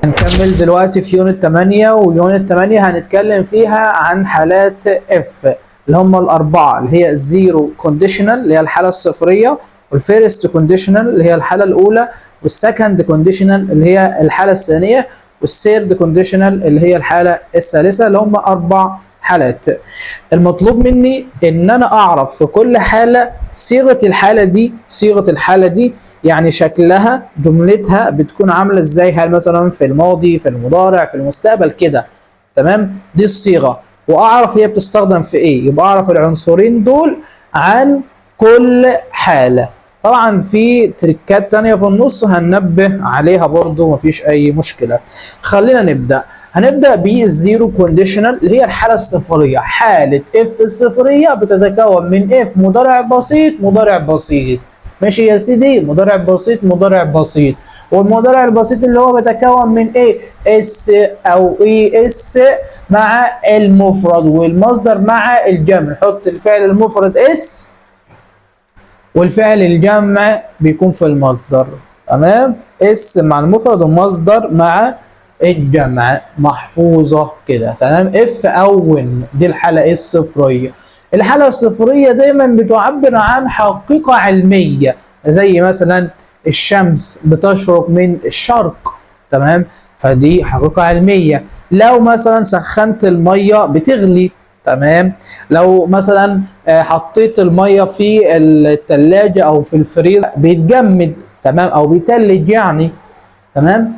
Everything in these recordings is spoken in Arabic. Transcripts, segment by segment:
هنكمل دلوقتي في يونت 8، ويونت 8 هنتكلم فيها عن حالات اف اللي هم الأربعة، اللي هي الزيرو كونديشنال اللي هي الحالة الصفرية، والفيرست كونديشنال اللي هي الحالة الأولى، والسكند كونديشنال اللي هي الحالة الثانية، والثيرد كونديشنال اللي هي الحالة الثالثة، اللي هم أربع حالات. المطلوب مني ان انا اعرف في كل حالة صيغة الحالة دي يعني شكلها، جملتها بتكون عاملة ازاي، هل مثلا في الماضي، في المضارع، في المستقبل كده. تمام، دي الصيغة، واعرف هي بتستخدم في ايه، يبقى اعرف العنصرين دول عن كل حالة. طبعا في تريكات تانية في النص هننبه عليها برضو، مفيش اي مشكلة. خلينا نبدأ. هنبدأ بالزيرو كونديشنال اللي هي الحالة الصفرية. حالة اف الصفرية بتتكون من اف مضارع بسيط مضارع بسيط. ماشي يا سيدي، مضارع بسيط مضارع بسيط. والمضارع البسيط اللي هو بيتكون من ايه؟ اس او اي اس مع المفرد والمصدر مع الجمع. حط الفعل المفرد اس والفعل الجمع بيكون في المصدر. تمام، اس مع المفرد والمصدر مع الجمع، محفوظة كده. تمام، اف اون دي الحالة الصفرية. الحالة الصفرية دايما بتعبر عن حقيقة علمية، زي مثلا الشمس بتشرق من الشرق. تمام، فدي حقيقة علمية. لو مثلا سخنت المية بتغلي. تمام، لو مثلا حطيت المية في الثلاجة او في الفريزر بيتجمد. تمام، او بيتلج يعني. تمام،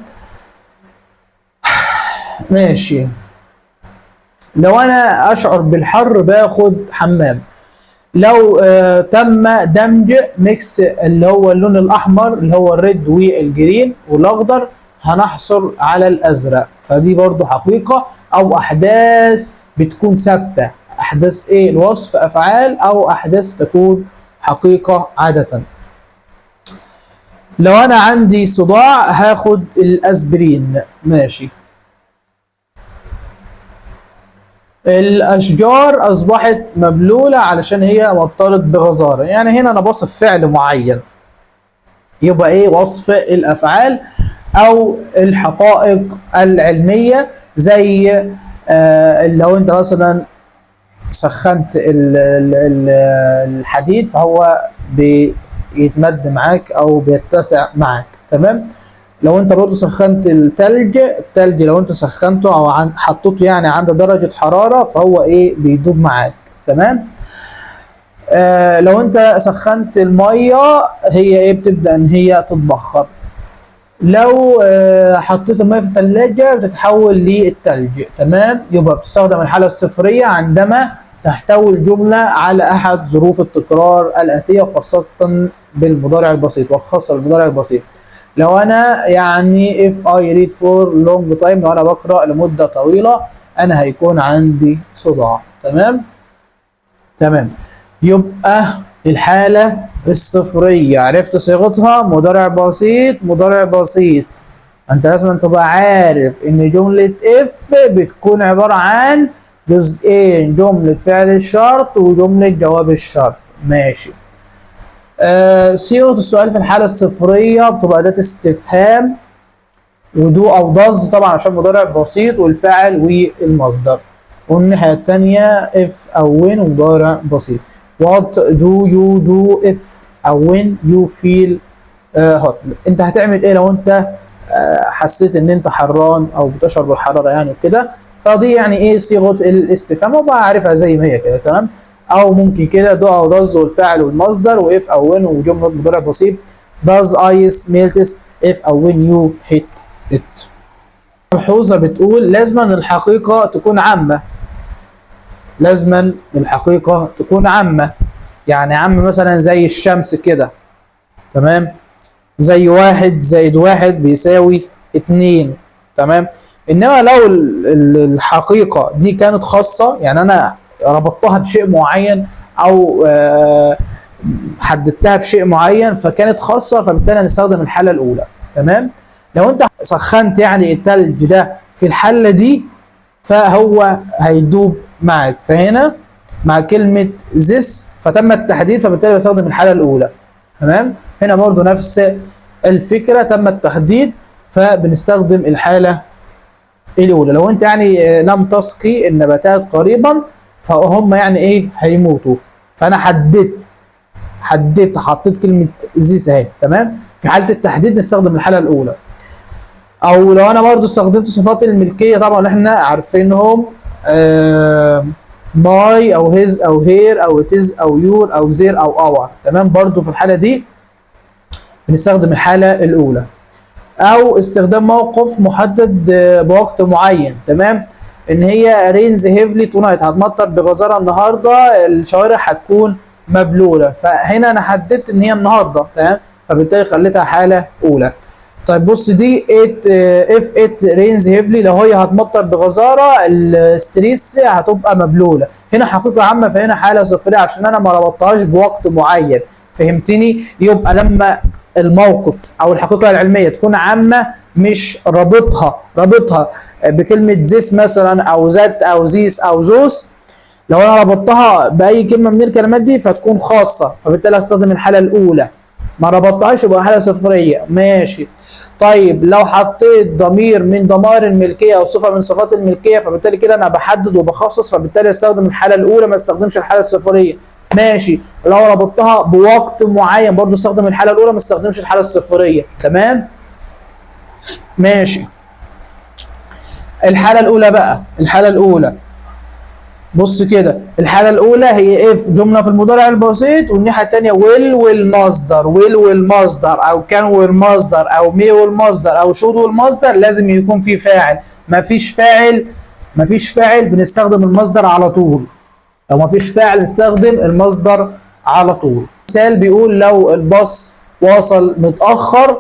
ماشي. لو انا اشعر بالحر باخد حمام. لو تم دمج ميكس اللي هو اللون الاحمر اللي هو الريد والجرين والاخضر، هنحصل على الازرق. فدي برضو حقيقة او احداث بتكون ثابتة. احداث ايه؟ الوصف افعال او احداث تكون حقيقة عادة. لو انا عندي صداع هاخد الاسبرين. ماشي. الاشجار اصبحت مبلوله علشان هي مطلت بغزاره. يعني هنا انا بصف فعل معين، يبقى ايه؟ وصف الافعال او الحقائق العلميه. زي لو انت مثلا سخنت الحديد فهو بيتمد معاك او بيتسع معاك. تمام، لو انت برضه سخنت التلج لو انت سخنته او حطيته يعني عند درجة حرارة فهو ايه؟ بيدوب معاك. تمام، لو انت سخنت المية هي ايه؟ بتبدأ ان هي تتبخر. لو حطيت المية في الثلاجة بتتحول للتلج. تمام، يبقى بتستخدم الحالة الصفرية عندما تحتوي الجملة على أحد ظروف التكرار الآتية، خاصة بالمضارع البسيط وخاصة بالمضارع البسيط. لو انا يعني if I read for long time، لو انا بقرأ لمدة طويلة انا هيكون عندي صداع. تمام، تمام. يبقى الحالة الصفرية عرفت صيغتها مضارع بسيط مضارع بسيط. انت لازم تبقى عارف ان جملة if بتكون عبارة عن جزئين، جملة فعل الشرط وجملة جواب الشرط. ماشي. صيغة السؤال في الحالة الصفرية بتبقى أداة استفهام، ودو أو داز طبعا عشان مضارع بسيط، والفاعل والمصدر. والناحية التانية if أو when ومضارع بسيط. What do you do if أو when you feel hot؟ أنت هتعمل إيه لو أنت حسيت إن أنت حران أو بتشعر بالحرارة يعني كده؟ فدي يعني إيه صيغة الاستفهام، وبقى عارفها زي ما هي كده. تمام، او ممكن كده دو او داز والفعل والمصدر، واف او وين وجمله مضارع بسيط. does ice melts if او when you hit it. ملحوظه بتقول لازما الحقيقه تكون عامه. لازما الحقيقه تكون عامه، يعني عامه مثلا زي الشمس كده. تمام، زي 1+1=2. تمام، انما لو الحقيقه دي كانت خاصه، يعني انا ربطتها بشيء معين او حددتها بشيء معين فكانت خاصه، فبالتالي هنستخدم الحاله الاولى. تمام، لو انت سخنت يعني التلج ده في الحله دي فهو هيدوب معاك. فهنا مع كلمه this فتم التحديد، فبالتالي بستخدم الحاله الاولى. تمام، هنا برضو نفس الفكره، تم التحديد فبنستخدم الحالة الأولى. لو أنت يعني لم تسقي النباتات قريبا فهم يعني إيه هيموتوا. فأنا حطيت كلمة زيس أهي. تمام. في حالة التحديد نستخدم الحالة الأولى. أو لو أنا برضو استخدمت صفات الملكية طبعا إحنا عارفينهم، ماي أو هيز أو هير أو تيز أو يور أو زير أو اور. تمام. برضو في الحالة دي بنستخدم الحالة الأولى. أو استخدام موقف محدد بوقت معين. تمام. إن هي رينز هيفلي تونايت، هتمطر بغزارة النهاردة، الشوارع هتكون مبلولة. فهنا أنا حددت إن هي النهاردة. تمام. فبالتالي خليتها حالة أولى. طيب بص دي اف ات رينز هيفلي، لو هي هتمطر بغزارة الستريس هتبقى مبلولة. هنا حقيقة عامة فهنا حالة صفرية عشان أنا ما ربطتهاش بوقت معين. فهمتني؟ يبقى لما الموقف او الحقيقه العلميه تكون عامه مش رابطها بكلمه ذيس مثلا او ذات او ذيس او ذوس، لو انا ربطتها باي كلمه من الكلمات دي فتكون خاصه، فبالتالي هستخدم الحاله الاولى. ما ربطتهاش يبقى حاله صفريه. ماشي. طيب لو حطيت ضمير من ضمائر الملكيه او صفه من صفات الملكيه فبالتالي كده انا بحدد وبخصص، فبالتالي استخدم الحاله الاولى ما استخدمش الحاله الصفريه. ماشي. لو ربطتها بوقت معين برضو استخدم الحاله الاولى ما استخدمش الحاله الصفريه. تمام. ماشي. الحاله الاولى بقى، الحاله الاولى بص كده، الحاله الاولى هي اف جمله في المضارع البسيط، والناحيه الثانيه ويل والمصدر، ويل والمصدر او كان والمصدر او مي والمصدر او شود والمصدر لازم يكون في فاعل. مفيش فاعل بنستخدم المصدر على طول. لو مفيش فاعل نستخدم المصدر على طول. مثال بيقول لو الباص واصل متأخر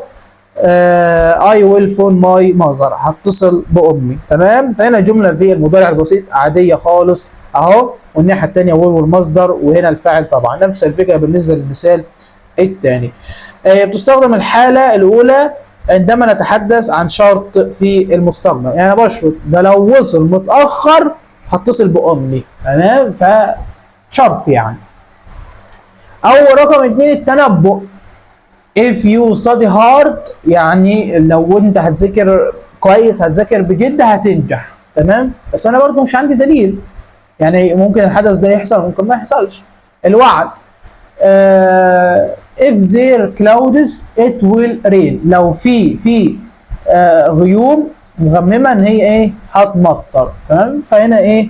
I will phone my mother، هتصل بأمي. تمام. فهنا جملة في المضارع البسيط عادية خالص أهو، والناحية التانية will والمصدر، وهنا الفاعل طبعا. نفس الفكرة بالنسبة للمثال الثاني. بتستخدم الحالة الأولى عندما نتحدث عن شرط في المستقبل. يعني بشرط ده لو وصل متأخر هتصل بأمي. تمام. فشرط يعني. أو رقم 2 التنبؤ. if you study hard، يعني لو انت هتذاكر كويس هتذاكر بجد هتنجح. تمام. بس انا برضو مش عندي دليل، يعني ممكن الحدث ده يحصل ممكن ما يحصلش. الوعد if there clouds it will rain، لو في غيوم مغممه ان هي ايه هتمطر. تمام. فهنا ايه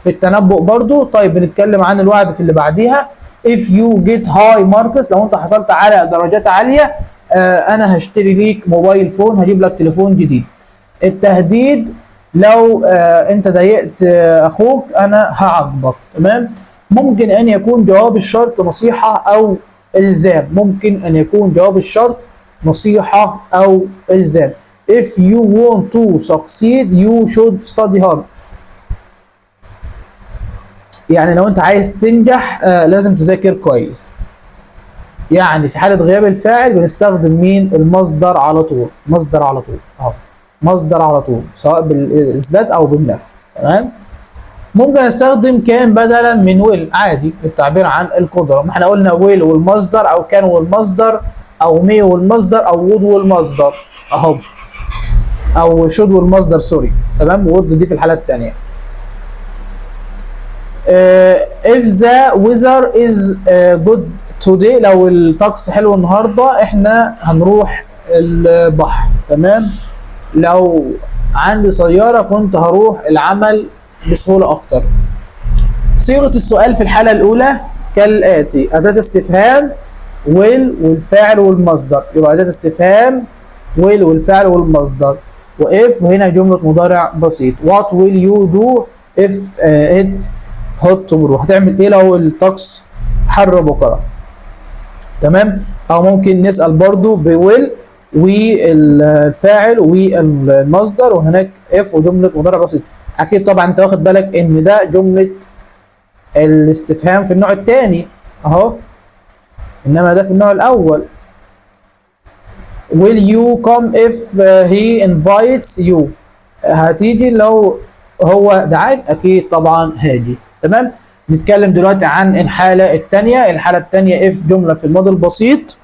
التنبؤ برضو. طيب بنتكلم عن الوعد في اللي بعديها if you get high marks، لو انت حصلت على درجات عاليه انا هشتري ليك موبايل فون، هجيب لك تليفون جديد. التهديد لو انت ضايقت اخوك انا هعاقبك. تمام. ممكن ان يكون جواب الشرط نصيحه او الزام. ممكن ان يكون جواب الشرط نصيحه او الزام. if you want to succeed you should study hard، يعني لو انت عايز تنجح لازم تذاكر كويس. يعني في حالة غياب الفاعل بنستخدم مين؟ المصدر على طول. مصدر على طول اهو، مصدر على طول سواء بالاثبات او بالنفي. تمام. ممكن نستخدم كان بدلا من ويل عادي للتعبير عن القدرة. ما احنا قلنا ويل والمصدر او كان والمصدر او مي والمصدر او وود والمصدر اهو، او شود والمصدر سوري. تمام. وود دي في الحالة الثانية. if the weather is good today، لو الطقس حلو النهارده احنا هنروح البحر. تمام. لو عندي سيارة كنت هروح العمل بسهولة أكتر. صيغة السؤال في الحالة الأولى كالآتي: أداة استفهام will والفاعل والمصدر، يبقى أداة استفهام will والفاعل والمصدر، وإف وهنا جملة مضارع بسيط. What will you do if it hot tomorrow؟ هتعمل إيه لو الطقس حر بكرة؟ تمام. أو ممكن نسأل برضو بويل والفاعل والمصدر وهناك اف وجمله مضارع بسيط. اكيد طبعا انت واخد بالك ان ده جمله الاستفهام في النوع الثاني اهو، انما ده في النوع الاول. will you come if he invites you؟ هتيجي لو هو دعاك؟ اكيد طبعا هاجي. تمام. نتكلم دلوقتي عن الحاله الثانيه. الحاله الثانيه اف جمله في الماضي البسيط،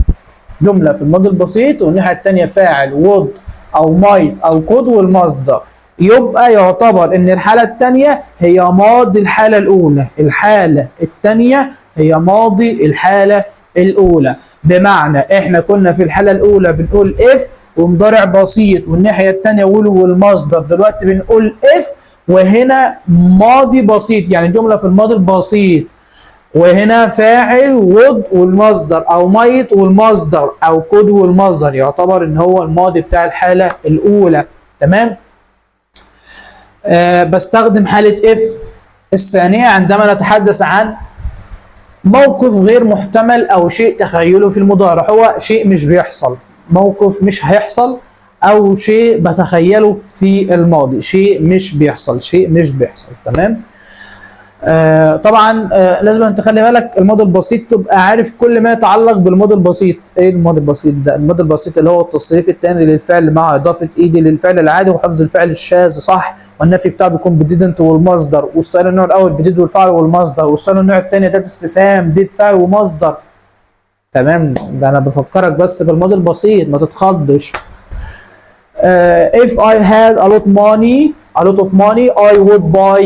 جمله في الماضي البسيط، والناحيه الثانيه فاعل would او might او could والمصدر، يبقى يعتبر ان الحالة الثانية هي ماضي الحالة الاولى، الحالة الثانية هي ماضي الحالة الاولى. بمعنى احنا كنا في الحالة الاولى بنقول if ومضارع بسيط، والناحية الثانية will والمصدر، دلوقتي بنقول if وهنا ماضي بسيط، يعني جملة في الماضي البسيط، وهنا فاعل would والمصدر او might والمصدر او could والمصدر، يعتبر ان هو الماضي بتاع الحالة الاولى. تمام. بستخدم حالة if الثانية عندما نتحدث عن موقف غير محتمل او شيء تخيله في المضارع، هو شيء مش بيحصل، موقف مش هيحصل، او شيء بتخيله في الماضي، شيء مش بيحصل، شيء مش بيحصل. تمام. طبعا لازم انت تخلي بالك الماضي البسيط تبقى عارف كل ما يتعلق بالماضي البسيط. ايه الماضي البسيط ده؟ الماضي البسيط اللي هو التصريف الثاني للفعل مع اضافه ايدي للفعل العادي وحفظ الفعل الشاذ، صح؟ والنفي بتاعه بيكون بديدنت والمصدر، والسؤال النوع الاول بديد والفعل والمصدر، والسؤال النوع الثاني ده استفهام ديد فعل ومصدر. تمام. ده انا بفكرك بس بالماضي البسيط ما تتخضش. if I had a lot of money I would buy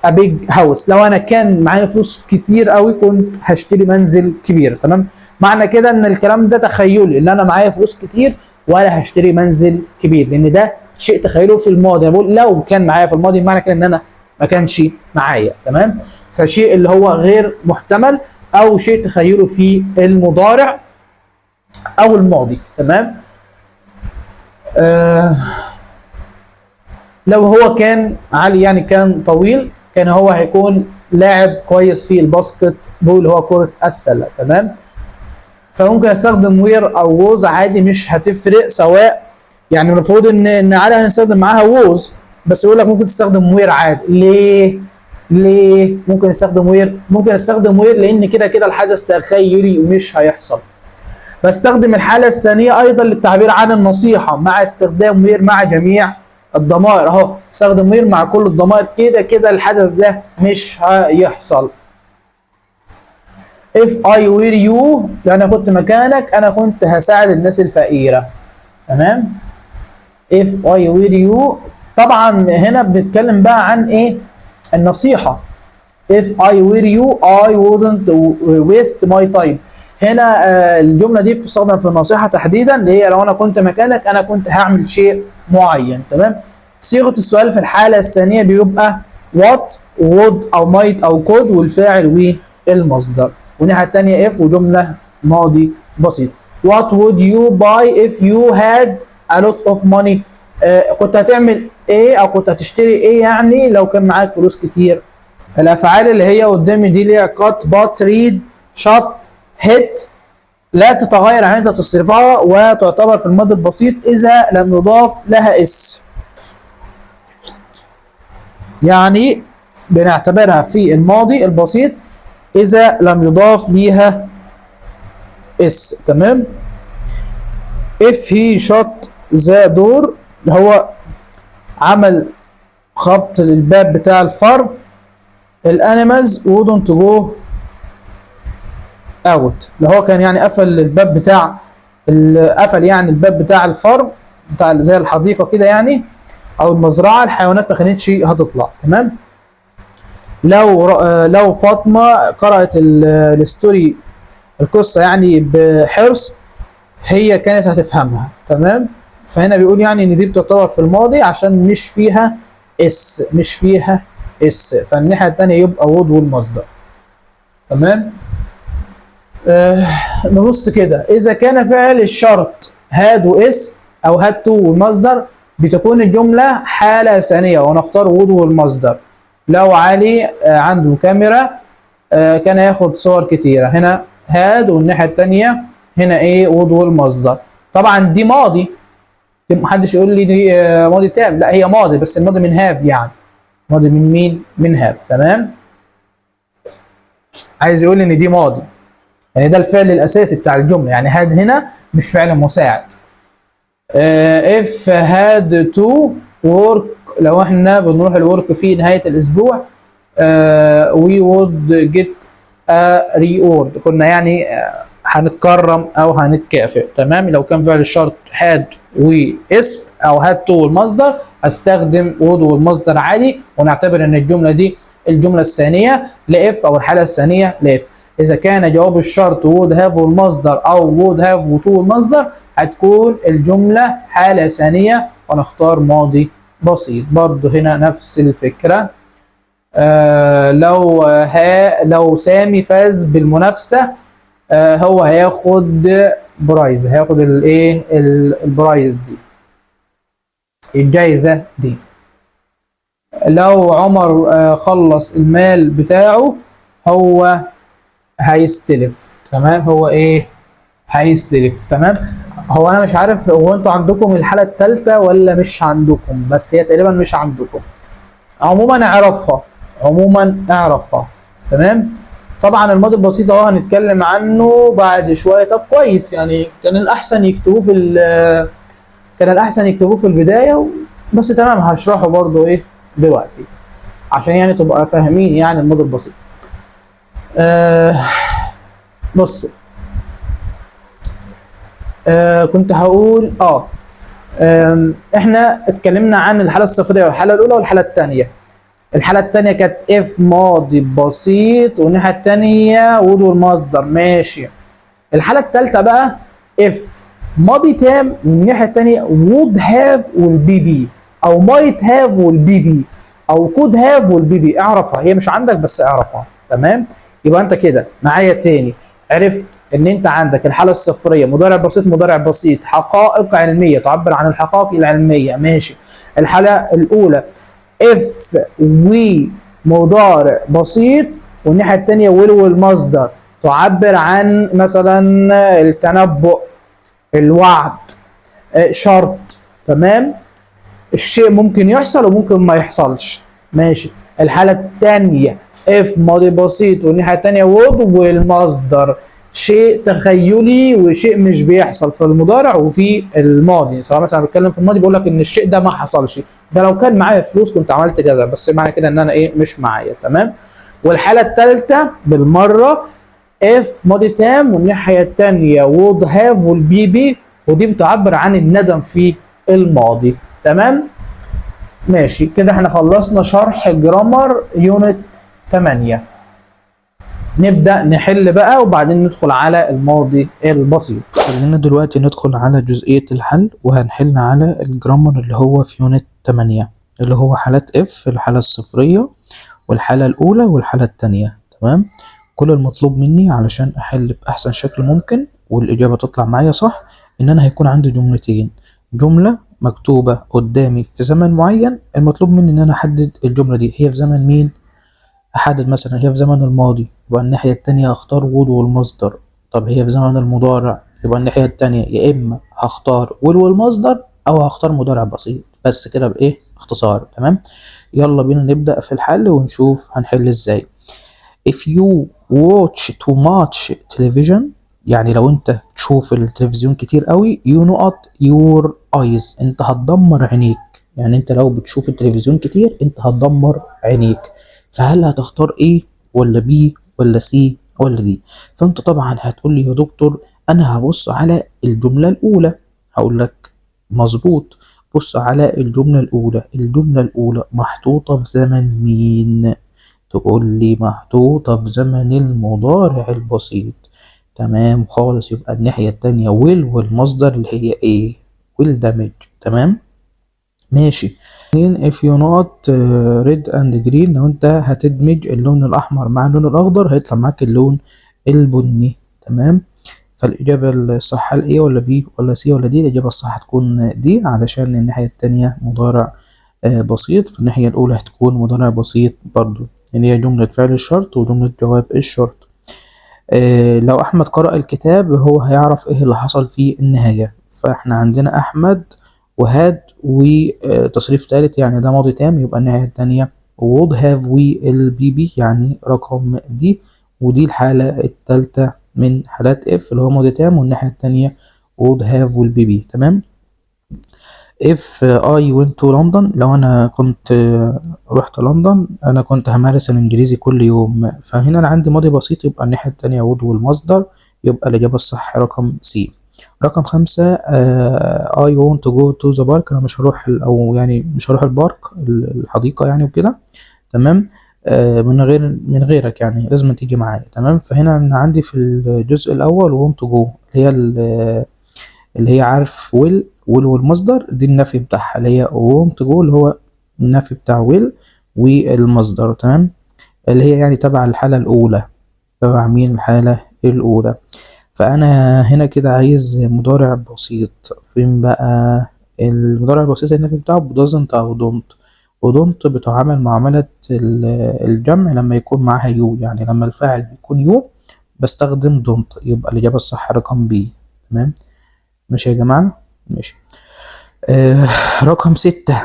a big house. لو انا كان معايا فلوس كتير قوي كنت هشتري منزل كبير. تمام. معنى كده ان الكلام ده تخيلي، ان انا معايا فلوس كتير ولا هشتري منزل كبير، لان ده شيء تخيله في الماضي. انا بقول لو كان معايا في الماضي، معنى كده ان انا ما كانش معايا. تمام. فشيء اللي هو غير محتمل او شيء تخيله في المضارع او الماضي. تمام. لو هو كان علي يعني كان طويل، كان هو هيكون لاعب كويس في الباسكت بول، هو كرة السلة. تمام. فممكن استخدم وير او ووز عادي، مش هتفرق، سواء يعني المفروض ان علي هنستخدم معاها ووز، بس يقول لك ممكن تستخدم وير عادي. ليه ممكن استخدم وير؟ ممكن استخدم وير لان كده كده الحدث تخيلي ومش هيحصل. بستخدم الحالة الثانية ايضا للتعبير عن النصيحة مع استخدام وير مع جميع الضمائر، اهو استخدم وير مع كل الضمائر، كده كده الحدث ده مش هيحصل. if I were you، لو انا كنت مكانك انا كنت هساعد الناس الفقيرة. تمام. if I were you، طبعا هنا بنتكلم بقى عن ايه؟ النصيحة. if I were you I wouldn't waste my time. هنا الجملة دي بتستخدم في النصيحة تحديدا، اللي هي لو انا كنت مكانك انا كنت هعمل شيء معين. تمام. صيغة السؤال في الحالة الثانية بيبقى what would او might او could والفاعل والمصدر، والناحية الثانية if وجملة ماضي بسيط. what would you buy if you had a lot of money؟ كنت هتعمل ايه او كنت هتشتري ايه يعني لو كان معاك فلوس كتير. الافعال اللي هي قدامي دي اللي هي cut but read shot hit لا تتغير عند تصريفها وتعتبر في الماضي البسيط اذا لم يضاف لها اس، يعني بنعتبرها في الماضي البسيط اذا لم يضاف ليها اس. تمام. if he shot the door، هو عمل خبط للباب بتاع الفرد، الانيمالز wouldn't go out، اللي هو كان يعني قفل الباب بتاع قفل يعني الباب بتاع الفرد بتاع زي الحديقه كده يعني او المزرعه، الحيوانات ما كانتش هتطلع. تمام. لو فاطمه قرات الستوري القصه يعني بحرص هي كانت هتفهمها. تمام. فهنا بيقول يعني ان دي بتعتبر في الماضي عشان مش فيها اس، فالناحيه الثانيه يبقى would والمصدر. تمام. نبص كده، اذا كان فعل الشرط had واسم او had to والمصدر بتكون الجمله حاله ثانيه ونختار would والمصدر. لو علي عنده كاميرا كان ياخد صور كتيره، هنا had والناحيه الثانيه هنا ايه would والمصدر. طبعا دي ماضي، محدش يقول لي دي ماضي تام، لا هي ماضي بس الماضي من هاف، يعني ماضي من مين؟ من هاف. تمام. عايز يقول لي ان دي ماضي، يعني ده الفعل الاساسي بتاع الجمله، يعني had هنا مش فعل مساعد. if had to work، لو احنا بنروح الورك في نهايه الاسبوع we would get a reward، كنا يعني هنتكرم او هنتكافئ. تمام. لو كان فعل الشرط had واسم او had to والمصدر هستخدم would والمصدر عادي، ونعتبر ان الجمله دي الجمله الثانيه لاف او الحاله الثانيه لاف. اذا كان جواب الشرط would have والمصدر او would have وتو والمصدر هتكون الجمله حاله ثانيه ونختار ماضي بسيط. برضه هنا نفس الفكره. لو سامي فاز بالمنافسه هو هياخد برايز، هياخد الايه البرايز دي، الجايزه دي. لو عمر خلص المال بتاعه هو هيستلف. تمام. هو ايه؟ هيستلف. تمام. هو انا مش عارف هو انتوا عندكم الحاله الثالثه ولا مش عندكم، بس هي تقريبا مش عندكم. عموما اعرفها، عموما اعرفها. تمام. طبعا الماضي البسيط اهو هنتكلم عنه بعد شويه. طب كويس، يعني كان الاحسن يكتبوه في البدايه بس تمام، هشرحه برضو ايه دلوقتي عشان يعني تبقى فاهمين يعني الماضي البسيط. بصوا، كنت هقول احنا اتكلمنا عن الحاله الصفريه والحاله الاولى والحاله الثانيه. الحاله الثانيه كانت اف ماضي بسيط والناحيه الثانيه وود والمصدر. ماشي. الحاله الثالثه بقى اف ماضي تام والناحيه الثانيه وود هاف والبي بي، او مايت هاف والبي بي، او كود هاف والبي بي. اعرفها، هي مش عندك بس اعرفها. تمام. يبقى انت كده معايا تاني عرفت ان انت عندك الحاله الصفريه مضارع بسيط مضارع بسيط، حقائق علميه تعبر عن الحقائق العلميه. ماشي. الحاله الاولى اف ومضارع بسيط والناحيه الثانيه ويل والمصدر تعبر عن مثلا التنبؤ، الوعد، شرط. تمام. الشيء ممكن يحصل وممكن ما يحصلش. ماشي. الحالة الثانية اف ماضي بسيط والناحية الثانية وود والمصدر، شيء تخيلي وشيء مش بيحصل في المضارع وفي الماضي. سواء مثلا بتكلم في الماضي بقول لك ان الشيء ده ما حصلش، ده لو كان معايا فلوس كنت عملت كذا، بس معنى كده ان انا ايه مش معايا. تمام. والحالة الثالثة بالمرة اف ماضي تام والناحية الثانية وود هاف والبي بي، ودي بتعبر عن الندم في الماضي. تمام. ماشي كده احنا خلصنا شرح جرامر يونت 8. نبدأ نحل بقى وبعدين ندخل على الماضي البسيط. خلينا دلوقتي ندخل على جزئية الحل، وهنحل على الجرامر اللي هو في يونت 8 اللي هو حالات اف، الحالة الصفرية والحالة الأولى والحالة التانية. تمام. كل المطلوب مني علشان أحل بأحسن شكل ممكن والإجابة تطلع معايا صح إن أنا هيكون عندي جملتين، جملة مكتوبة قدامي في زمن معين، المطلوب مني إن أنا أحدد الجملة دي هي في زمن مين. أحدد مثلا هي في زمن الماضي، يبقى الناحية التانية هختار وود والمصدر. طب هي في زمن المضارع، يبقى الناحية التانية يا إما هختار وود والمصدر أو هختار مضارع بسيط. بس كده بإيه اختصار. تمام. يلا بينا نبدأ في الحل ونشوف هنحل إزاي. If you watch too much television، يعني لو انت تشوف التلفزيون كتير قوي، you not your eyes، انت هتدمر عينيك. يعني انت لو بتشوف التلفزيون كتير انت هتدمر عينيك. فهل هتختار ايه ولا بي ولا سي ولا دي؟ فانت طبعا هتقول لي يا دكتور انا هبص على الجملة الاولى. هقول لك مظبوط، بص على الجملة الاولى. الجملة الاولى محطوطة في زمن مين؟ تقول لي محطوطة في زمن المضارع البسيط. تمام خالص. يبقى الناحية التانية will والمصدر اللي هي ايه؟ will damage. تمام. ماشي. if you not red and green، لو انت هتدمج اللون الأحمر مع اللون الأخضر هيطلع معاك اللون البني. تمام. فالإجابة الصح ايه ولا بي ولا سي ولا دي؟ الإجابة الصح هتكون دي، علشان الناحية التانية مضارع بسيط، في الناحية الأولى هتكون مضارع بسيط برضو، يعني هي جملة فعل الشرط وجملة جواب الشرط. لو أحمد قرأ الكتاب هو هيعرف إيه اللي حصل في النهاية. فإحنا عندنا أحمد وهاد وتصريف ثالث، يعني ده ماضي تام، يبقى النهاية التانية would have والبي بي يعني رقم دي. ودي الحالة الثالثة من حالات اف اللي هو ماضي تام والناحية التانية would have والبي بي. تمام. if I went to London، لو أنا كنت رحت لندن أنا كنت همارس الإنجليزي كل يوم. فهنا أنا عندي ماضي بسيط، يبقى الناحية التانية would والمصدر، يبقى الإجابة الصح رقم سي. رقم 5 I want to go to the park. أنا مش هروح أو يعني مش هروح البارك الحديقة يعني وكده، تمام. من غيرك يعني لازم تيجي معايا، تمام. فهنا أنا عندي في الجزء الأول want to go اللي هي عارف will والمصدر دي النفي بتاعها، اللي هي want to go اللي هو النفي بتاع will والمصدر، تمام. اللي هي يعني تبع الحالة الأولى، تبع مين؟ الحالة الأولى. فأنا هنا كده عايز مضارع بسيط. فين بقى المضارع البسيط؟ النفي بتاعه doesn't أو don't، ودونت بتعامل معاملة الجمع لما يكون معاها يو، يعني لما الفاعل بيكون يو بستخدم دونت. يبقى الإجابة الصح رقم بي، تمام. ماشي يا جماعة، ماشي. رقم 6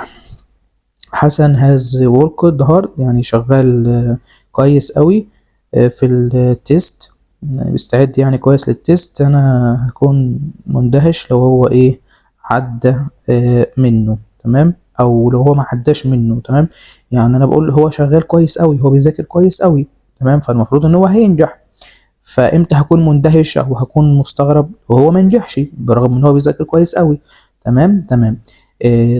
حسن has worked hard، يعني شغال كويس قوي في التيست، بيستعد يعني كويس للتيست. انا هكون مندهش لو هو ايه عدى منه، تمام، او لو هو ما عداش منه، تمام. يعني انا بقول هو شغال كويس قوي، هو بيذاكر كويس قوي، تمام، فالمفروض ان هو هينجح. فامتى هكون مندهش او هكون مستغرب؟ وهو ما نجحش برغم ان هو بيذاكر كويس قوي، تمام.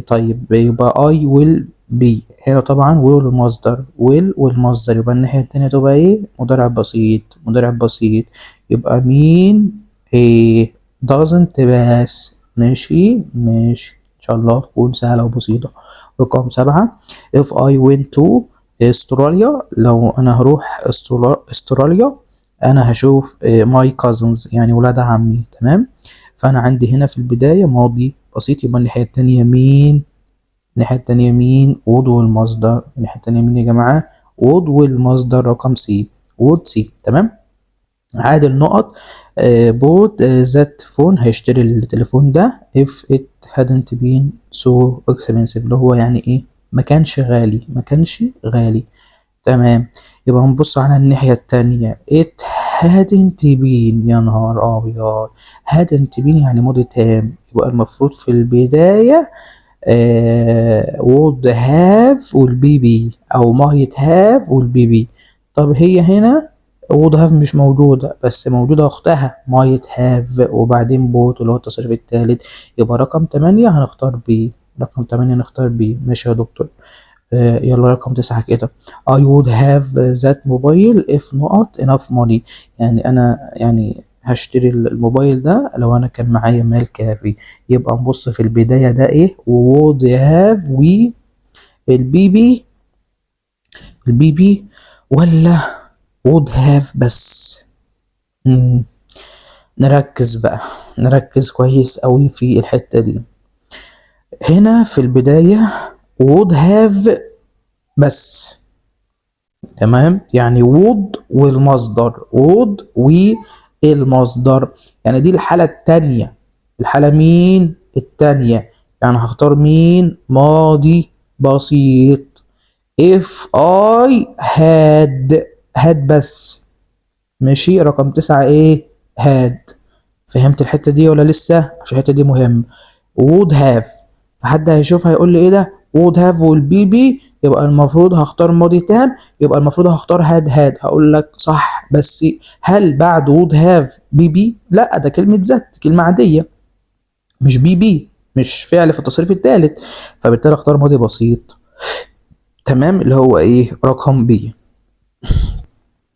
طيب يبقى I will be هنا طبعا will المصدر، will والمصدر، يبقى الناحية التانية تبقى ايه؟ مضارع بسيط، مضارع بسيط. يبقى مين؟ ايه doesn't pass. ماشي ان شاء الله تكون سهلة وبسيطة. رقم 7 if I went to استراليا، لو انا هروح استراليا انا هشوف my cousins يعني ولاد عمي، تمام. فانا عندي هنا في البداية ماضي بسيط، يبقى الناحية التانية مين؟ الناحية التانية مين؟ would والمصدر. الناحية التانية مين يا جماعة؟ would والمصدر رقم سي، would سي، تمام. عادل نقط bought that phone، هيشتري التليفون ده if it hadn't been so expensive، اللي هو يعني ايه؟ ما كانش غالي، تمام. يبقى هنبص على الناحية التانية it hadn't been، يا نهار أبيض، hadn't been يعني ماضي تام، يبقى المفروض في البداية would have والبي بي أو might have والبي بي. طب هي هنا would have مش موجودة، بس موجودة أختها might have وبعدين both اللي هو التصريف التالت. يبقى رقم 8 هنختار بي، رقم 8 نختار بي. ماشي يا دكتور. يلا رقم 9 كده I would have that mobile if not enough money، يعني أنا يعني هشتري الموبايل ده لو أنا كان معايا مال كافي. يبقى نبص في البداية ده إيه؟ would have البي بي ولا would have بس؟ نركز بقى، نركز كويس أوي في الحتة دي. هنا في البداية would have بس، تمام، يعني would والمصدر، would والمصدر، يعني دي الحالة التانية. الحالة مين؟ التانية، يعني هختار مين؟ ماضي بسيط. if I had بس. ماشي. رقم 9 ايه؟ had. فهمت الحتة دي ولا لسه؟ عشان الحتة دي مهم. would have، فحد هيشوفها هيقول لي ايه ده؟ would have والبي بي، يبقى المفروض هختار ماضي تام، يبقى المفروض هختار had. هقول لك صح، بس هل بعد would have بي بي؟ لا، ده كلمة ذات، كلمة عادية، مش بي بي، مش فعل في التصريف الثالث، فبالتالي اختار ماضي بسيط، تمام، اللي هو ايه؟ رقم بي.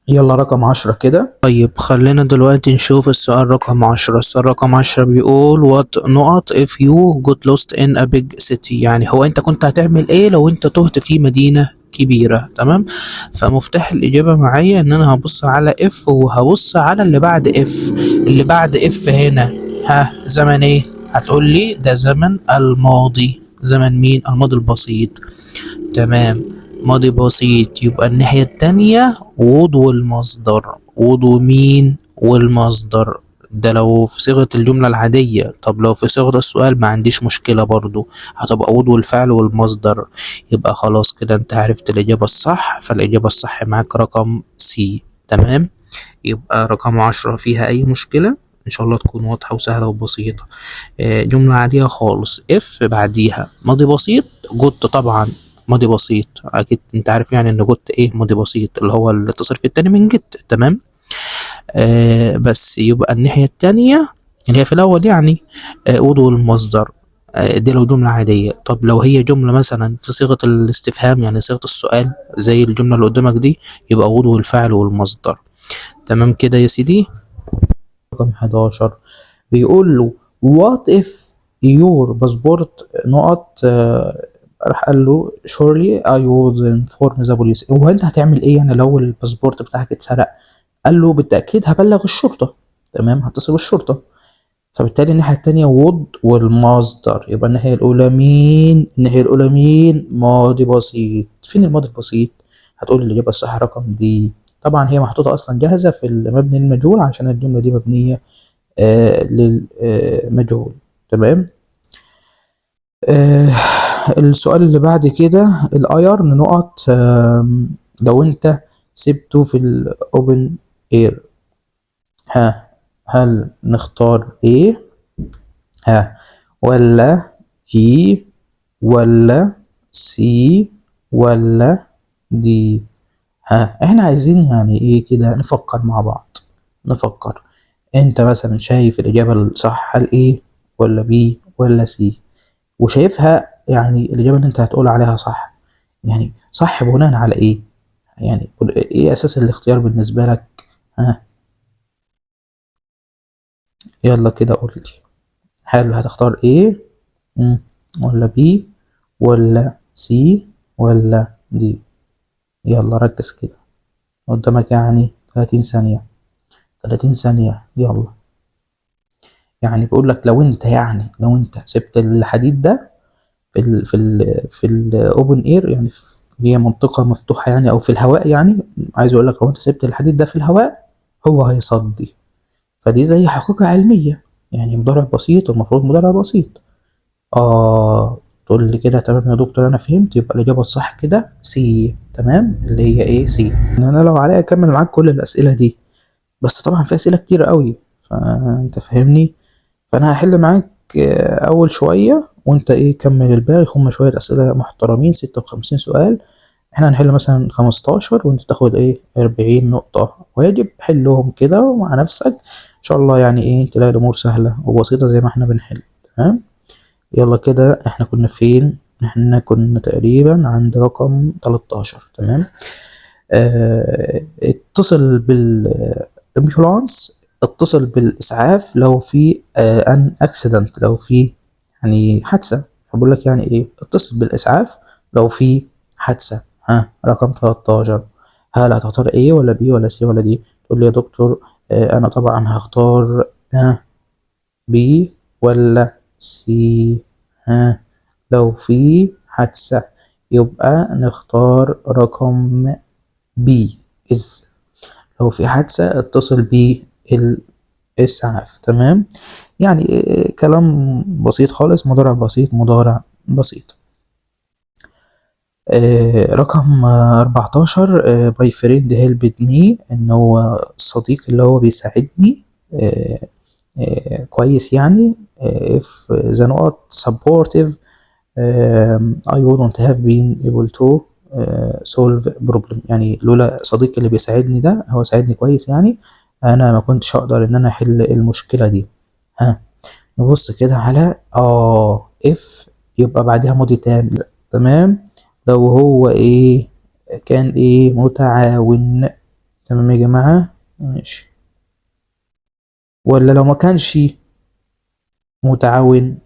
يلا رقم 10 كده. طيب خلينا دلوقتي نشوف السؤال رقم 10. السؤال رقم 10 بيقول what نقط if you got lost in a big city، يعني هو انت كنت هتعمل ايه لو انت تهت في مدينة كبيرة، تمام. فمفتاح الإجابة معايا إن أنا هبص على if وهبص على اللي بعد if. اللي بعد if هنا زمن إيه؟ هتقول لي ده زمن الماضي. زمن مين؟ الماضي البسيط، تمام، ماضي بسيط. يبقى الناحية التانية would والمصدر، would ومين؟ والمصدر. ده لو في صيغة الجملة العادية. طب لو في صيغة السؤال ما عنديش مشكلة برضو، هتبقى would والفعل والمصدر. يبقى خلاص كده انت عرفت الإجابة الصح، فالإجابة الصح معاك رقم سي، تمام. يبقى رقم 10 فيها أي مشكلة؟ إن شاء الله تكون واضحة وسهلة وبسيطة. جملة عادية خالص if بعديها ماضي بسيط جوت، طبعا ماضي بسيط اكيد انت عارف يعني ان جوت ايه؟ ماضي بسيط، اللي هو التصريف التاني من جت، تمام. بس يبقى الناحية التانية اللي هي في الأول يعني would والمصدر. دي لو جملة عادية. طب لو هي جملة مثلا في صيغة الاستفهام يعني صيغة السؤال زي الجملة اللي قدامك دي، يبقى would والفعل والمصدر. تمام كده يا سيدي. رقم 11 بيقول له what if your باسبورت نقط راح قال له surely I would inform the police. هو انت هتعمل ايه يعني لو الباسبورت بتاعك اتسرق؟ قال له بالتأكيد هبلغ الشرطة. تمام، هتصل بالشرطة. فبالتالي الناحية التانية would والمصدر. يبقى الناحية الأولى مين؟ الناحية الأولى مين؟ ماضي بسيط. فين الماضي البسيط؟ هتقول الإجابة الصح رقم دي. طبعا هي محطوطة أصلا جاهزة في المبني المجهول عشان الجملة دي مبنية للمجهول. تمام. السؤال اللي بعد كده الايرن نقط لو انت سبته في الاوبن اير، هل نختار ايه؟ ولا جي ولا سي ولا دي؟ احنا عايزين يعني ايه كده نفكر مع بعض. نفكر. انت مثلا شايف الاجابة الصح هل ايه ولا بي ولا سي؟ وشايفها يعني الإجابة اللي أنت هتقول عليها صح، يعني صح بناء على إيه؟ يعني إيه أساس الاختيار بالنسبة لك؟ يلا كده قول لي، هل هتختار إيه؟ ولا بي ولا سي ولا دي؟ يلا ركز كده، قدامك يعني 30 ثانية. 30 ثانية يلا. يعني بيقول لك لو أنت سبت الحديد ده في الاوبن اير، يعني هي منطقة مفتوحة يعني او في الهواء، يعني عايز اقول لك لو انت سبت الحديد ده في الهواء هو هيصدي. فدي زي حقيقة علمية، يعني مضارع بسيط، المفروض مضارع بسيط. تقول لي كده تمام يا دكتور انا فهمت، يبقى الاجابة الصح كده سي. تمام، اللي هي ايه؟ سي. انا لو عليا اكمل معاك كل الاسئلة دي، بس طبعا في اسئلة كتير قوي فانت فاهمني. فانا هحل معاك اول شوية وانت ايه كمل الباقي. هم شوية اسئلة محترمين، 56 سؤال. احنا هنحل مثلا 15 وانت تاخد ايه 40 نقطة واجب. حلهم كده مع نفسك ان شاء الله، يعني ايه تلاقي الامور سهلة وبسيطة زي ما احنا بنحل. تمام. يلا كده احنا كنا فين؟ احنا كنا تقريبا عند رقم 13. تمام. اتصل بالامبولانس، اتصل بالاسعاف لو في ان اكسيدنت، لو في يعني حادثة. بقول لك يعني ايه اتصل بالاسعاف لو في حادثة. رقم 13. هل هتختار ايه ولا بي ولا سي ولا دي؟ تقول لي يا دكتور انا طبعا هختار بي ولا سي. لو في حادثة يبقى نختار رقم بي إز. لو في حادثة اتصل بالإسعاف. تمام. يعني كلام بسيط خالص، مضارع بسيط، مضارع بسيط. رقم 14 باي فريند هيلبد مي، ان هو الصديق اللي هو بيساعدني كويس يعني. if the نقط supportive I wouldn't have been able to solve problem. يعني لولا صديقي اللي بيساعدني ده، هو ساعدني كويس يعني، انا ما كنتش اقدر ان انا احل المشكلة دي. نبص كده على if يبقى بعدها ماضي تام. تمام. لو هو ايه كان ايه متعاون. تمام يا جماعة ماشي. ولا لو ما كانش متعاون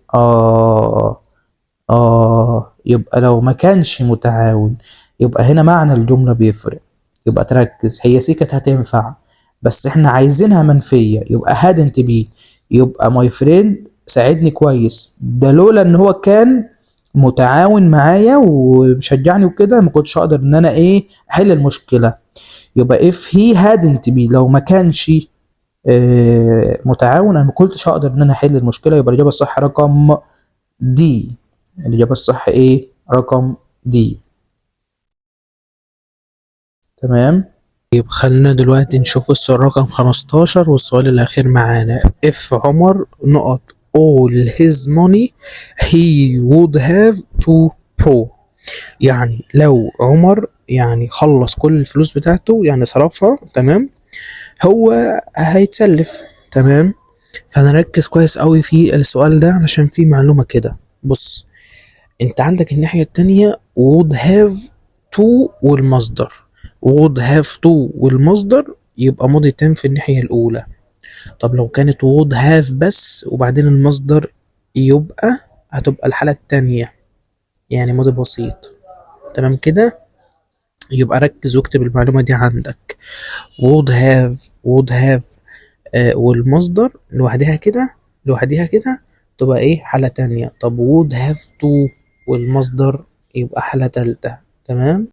يبقى لو ما كانش متعاون، يبقى هنا معنى الجملة بيفرق. يبقى تركز، هي سي كانت هتنفع بس احنا عايزينها منفية، يبقى hadn't been. يبقى my friend ساعدني كويس ده لولا ان هو كان متعاون معايا ومشجعني وكده ما كنتش اقدر ان انا ايه احل المشكلة. يبقى if he hadn't been، لو ما كانش متعاون انا ما كنتش هقدر ان انا احل المشكلة. يبقى الاجابة الصح رقم دي. الإجابة الصح إيه؟ رقم دي. تمام. طيب خلينا دلوقتي نشوف السؤال رقم 15 والسؤال الأخير معانا. if عمر نقط all his money he would have to pay. يعني لو عمر يعني خلص كل الفلوس بتاعته، يعني صرفها، تمام، هو هيتسلف. تمام. فانا ركز كويس قوي في السؤال ده علشان فيه معلومة كده. بص، انت عندك الناحية التانية would have to والمصدر. would have to والمصدر يبقى ماضي تام في الناحية الأولى. طب لو كانت would have بس وبعدين المصدر، يبقى هتبقى الحالة التانية، يعني ماضي بسيط. تمام كده. يبقى ركز واكتب المعلومة دي عندك. would have والمصدر لوحدها كده، لوحدها كده تبقى ايه؟ حالة تانية. طب would have to والمصدر يبقى حالة تالتة. تمام.